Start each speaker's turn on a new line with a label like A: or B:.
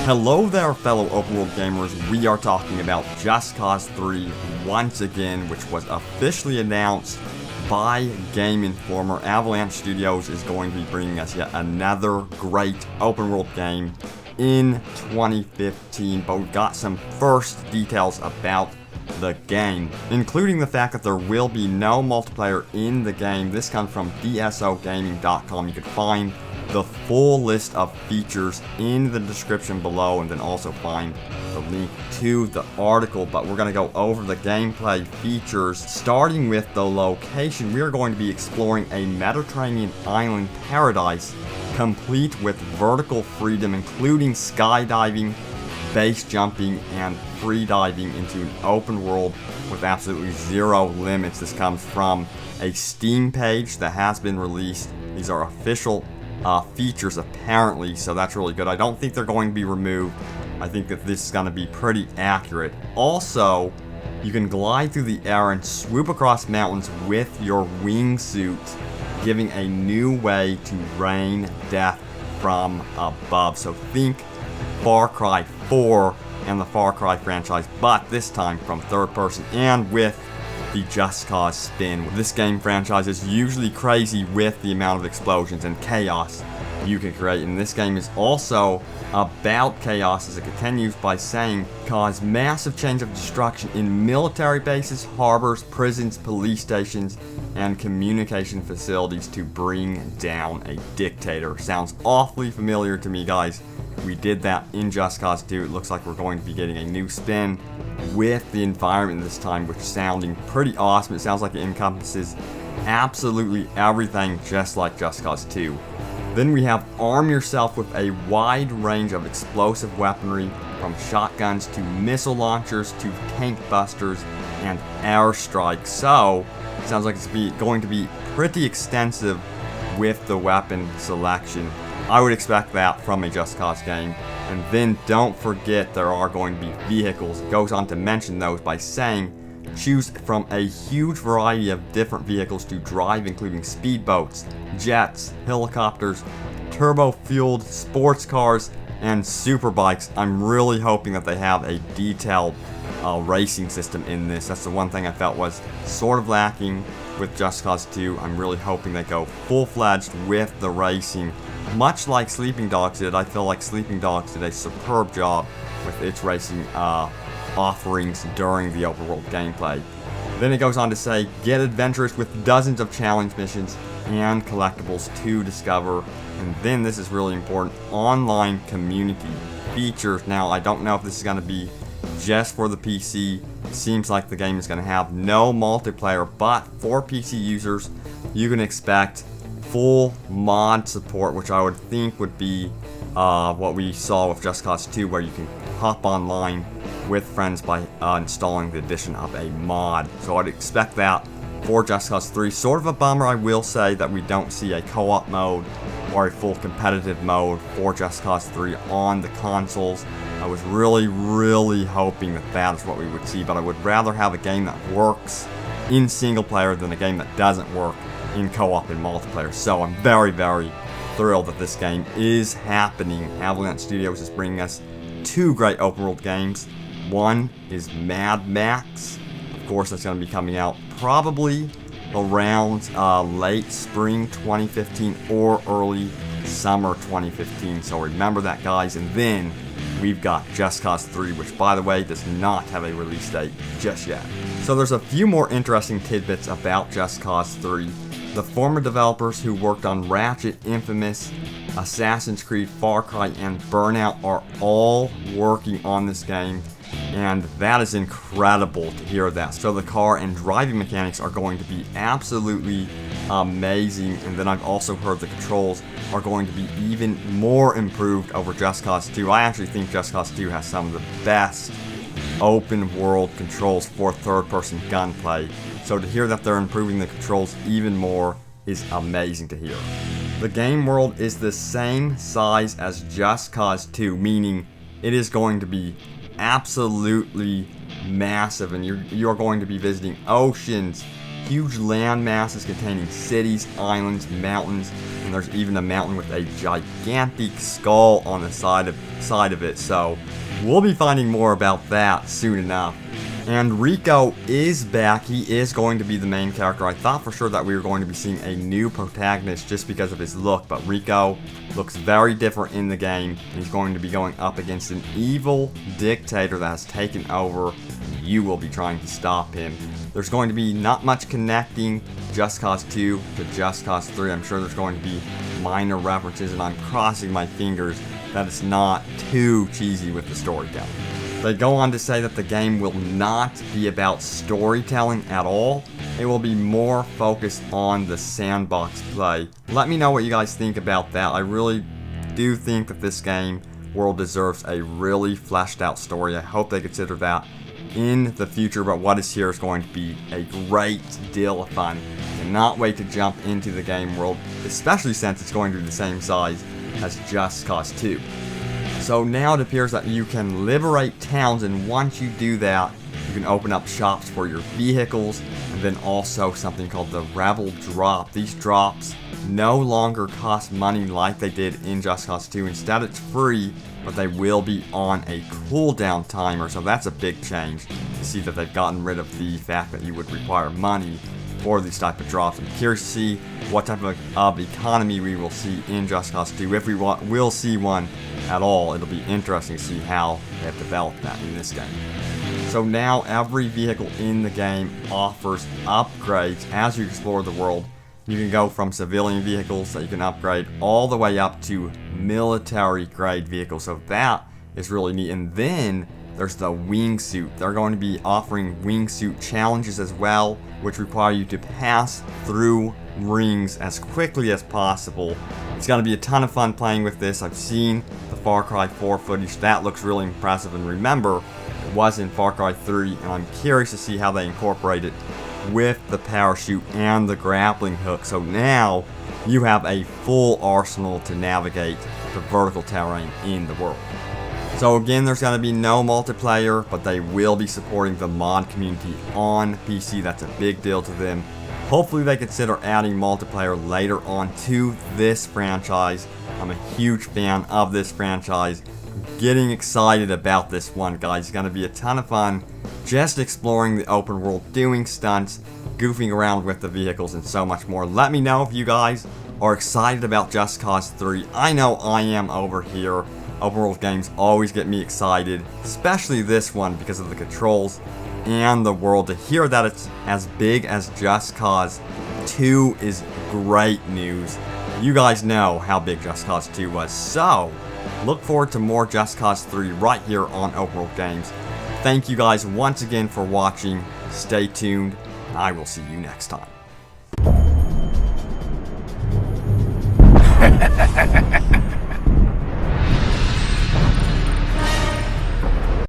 A: Hello there, fellow open world gamers. We are talking about Just Cause 3 once again, which was officially announced by Game Informer. Avalanche Studios is going to be bringing us yet another great open world game in 2015, but we've got some first details about the game, including the fact that there will be no multiplayer in the game. This comes from DSOgaming.com. You can find the full list of features in the description below, and then also find the link to the article. But we're going to go over the gameplay features, starting with the location. We are going to be exploring a Mediterranean island paradise, complete with vertical freedom, including skydiving, base jumping, and free diving into an open world with absolutely zero limits. This comes from a Steam page that has been released. These are official features apparently, so that's really good. I don't think they're going to be removed. I think that this is going to be pretty accurate. Also, you can glide through the air and swoop across mountains with your wingsuit, giving a new way to rain death from above. So think Far Cry 4 and the Far Cry franchise, but this time from third person and with the Just Cause spin. This game franchise is usually crazy with the amount of explosions and chaos you can create, and this game is also about chaos, as it continues by saying, cause massive change of destruction in military bases, harbors, prisons, police stations, and communication facilities to bring down a dictator. Sounds awfully familiar to me, guys. We did that in Just Cause 2. It looks like we're going to be getting a new spin with the environment this time, which is sounding pretty awesome. It sounds like it encompasses absolutely everything, just like Just Cause 2. Then we have arm yourself with a wide range of explosive weaponry, from shotguns to missile launchers to tank busters and airstrikes. So, it sounds like it's going to be pretty extensive with the weapon selection. I would expect that from a Just Cause game. And then don't forget, there are going to be vehicles. It goes on to mention those by saying, choose from a huge variety of different vehicles to drive, including speedboats, jets, helicopters, turbo-fueled sports cars, and superbikes. I'm really hoping that they have a detailed racing system in this. That's the one thing I felt was sort of lacking with Just Cause 2. I'm really hoping they go full-fledged with the racing. Much like Sleeping Dogs did, I feel like Sleeping Dogs did a superb job with its racing offerings during the open world gameplay. Then it goes on to say, get adventurous with dozens of challenge missions and collectibles to discover. And then this is really important, online community features. Now, I don't know if this is going to be just for the PC. It seems like the game is going to have no multiplayer, but for PC users, you can expect full mod support, which I would think would be what we saw with Just Cause 2, where you can hop online with friends by installing the addition of a mod. So I'd expect that for Just Cause 3. Sort of a bummer, I will say, that we don't see a co-op mode or a full competitive mode for Just Cause 3 on the consoles. I was really hoping that that is what we would see, but I would rather have a game that works in single player than a game that doesn't work in co-op and multiplayer. So I'm very thrilled that this game is happening. Avalanche Studios is bringing us two great open world games. One is Mad Max. Of course, that's going to be coming out probably around late spring 2015 or early summer 2015. So remember that, guys. And then we've got Just Cause 3, which, by the way, does not have a release date just yet. So there's a few more interesting tidbits about Just Cause 3. The former developers who worked on Ratchet, Infamous, Assassin's Creed, Far Cry, and Burnout are all working on this game, and that is incredible to hear that. So the car and driving mechanics are going to be absolutely amazing, and then I've also heard the controls are going to be even more improved over Just Cause 2. I actually think Just Cause 2 has some of the best open world controls for third-person gunplay. So to hear that they're improving the controls even more is amazing to hear. The game world is the same size as Just Cause 2, meaning it is going to be absolutely massive, and you're going to be visiting oceans, huge land masses containing cities, islands, mountains, and there's even a mountain with a gigantic skull on the side of it, so we'll be finding more about that soon enough. And Rico is back. He is going to be the main character. I thought for sure that we were going to be seeing a new protagonist just because of his look, but Rico looks very different in the game. He's going to be going up against an evil dictator that has taken over. You will be trying to stop him. There's going to be not much connecting Just Cause 2 to Just Cause 3. I'm sure there's going to be minor references, and I'm crossing my fingers that it's not too cheesy with the storytelling. They go on to say that the game will not be about storytelling at all. It will be more focused on the sandbox play. Let me know what you guys think about that. I really do think that this game world deserves a really fleshed out story. I hope they consider that in the future, but what is here is going to be a great deal of fun. Cannot wait to jump into the game world, especially since it's going to be the same size as Just Cause 2. So now it appears that you can liberate towns, and once you do that, you can open up shops for your vehicles, and then also something called the Rebel Drop. These drops no longer cost money like they did in Just Cause 2. Instead, it's free, but they will be on a cooldown timer, so that's a big change to see that they've gotten rid of the fact that you would require money for these type of drops. I'm curious to see what type of economy we will see in Just Cause 2. If we will see one at all, it'll be interesting to see how they have developed that in this game. So now every vehicle in the game offers upgrades as you explore the world. You can go from civilian vehicles that you can upgrade all the way up to military grade vehicles, so that is really neat. And then there's the Wingsuit. They're going to be offering Wingsuit challenges as well, which require you to pass through rings as quickly as possible. It's going to be a ton of fun playing with this. I've seen the Far Cry 4 footage. That looks really impressive, and remember, it was in Far Cry 3, and I'm curious to see how they incorporate it with the parachute and the grappling hook. So now you have a full arsenal to navigate the vertical terrain in the world. So again, there's going to be no multiplayer, but they will be supporting the mod community on PC. That's a big deal to them. Hopefully they consider adding multiplayer later on to this franchise. I'm a huge fan of this franchise. Getting excited about this one, guys. It's going to be a ton of fun just exploring the open world, doing stunts, goofing around with the vehicles, and so much more. Let me know if you guys are excited about Just Cause 3. I know I am over here. Open world games always get me excited, especially this one because of the controls and the world. To hear that it's as big as Just Cause 2 is great news. You guys know how big Just Cause 2 was, so look forward to more Just Cause 3 right here on Open World Games. Thank you guys once again for watching. Stay tuned, and I will see you next time.